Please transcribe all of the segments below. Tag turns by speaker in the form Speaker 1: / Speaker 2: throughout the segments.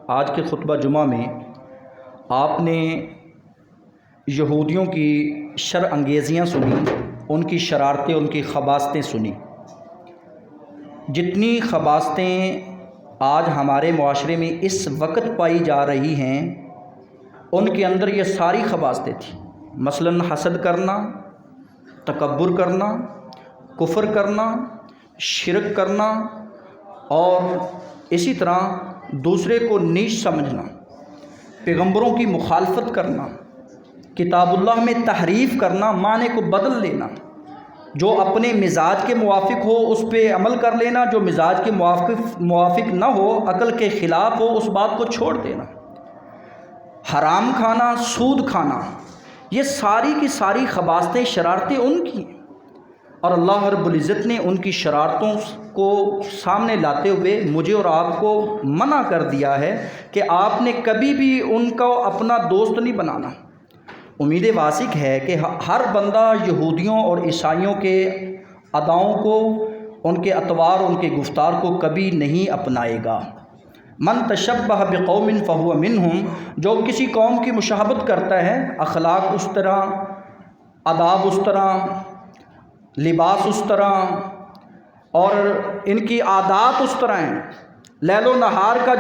Speaker 1: آج کے خطبہ جمعہ میں آپ نے یہودیوں کی شر انگیزیاں سنی، ان کی شرارتیں، ان کی خباثتیں سنی۔ جتنی خباثتیں آج ہمارے معاشرے میں اس وقت پائی جا رہی ہیں ان کے اندر یہ ساری خباثتیں تھیں۔ مثلاً حسد کرنا، تکبر کرنا، کفر کرنا، شرک کرنا، اور اسی طرح دوسرے کو نیچ سمجھنا، پیغمبروں کی مخالفت کرنا، کتاب اللہ میں تحریف کرنا، معنی کو بدل لینا، جو اپنے مزاج کے موافق ہو اس پہ عمل کر لینا، جو مزاج کے موافق نہ ہو، عقل کے خلاف ہو، اس بات کو چھوڑ دینا، حرام کھانا، سود کھانا، یہ ساری کی ساری خباثتیں، شرارتیں ان کی ہیں۔ اور اللہ رب العزت نے ان کی شرارتوں کو سامنے لاتے ہوئے مجھے اور آپ کو منع کر دیا ہے کہ آپ نے کبھی بھی ان کو اپنا دوست نہیں بنانا۔ امید واثق ہے کہ ہر بندہ یہودیوں اور عیسائیوں کے اداؤں کو، ان کے اطوار، ان کے گفتار کو کبھی نہیں اپنائے گا۔ من تشبہ بقوم فہو منہم، جو کسی قوم کی مشابہت کرتا ہے، اخلاق اس طرح، آداب اس طرح، لباس اس طرح، اور ان کی عادات اس طرح ہیں، لیل و نہار کا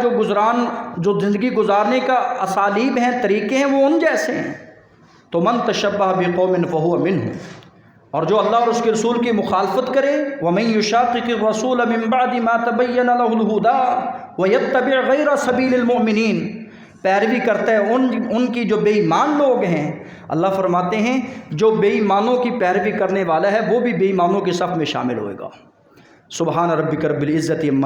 Speaker 1: جو زندگی گزارنے کا اسالیب ہیں، طریقے ہیں، وہ ان جیسے ہیں، تو من تشبہ بقوم فہو منہم۔ اور جو اللہ اور اس کے رسول کی مخالفت کرے، وَمَن يُشَاقِقِ الرَّسُولَ مِن بَعْدِ مَا تَبَيَّنَ لَهُ الْهُدَىٰ وَيَتَّبِعْ غَيْرَ سَبِيلِ الْمُؤْمِنِينَ، پیروی کرتا ہے ان کی جو بے ایمان لوگ ہیں۔ اللہ فرماتے ہیں جو بے ایمانوں کی پیروی کرنے والا ہے وہ بھی بے ایمانوں کے صف میں شامل ہوئے گا۔ سبحان ربک رب العزت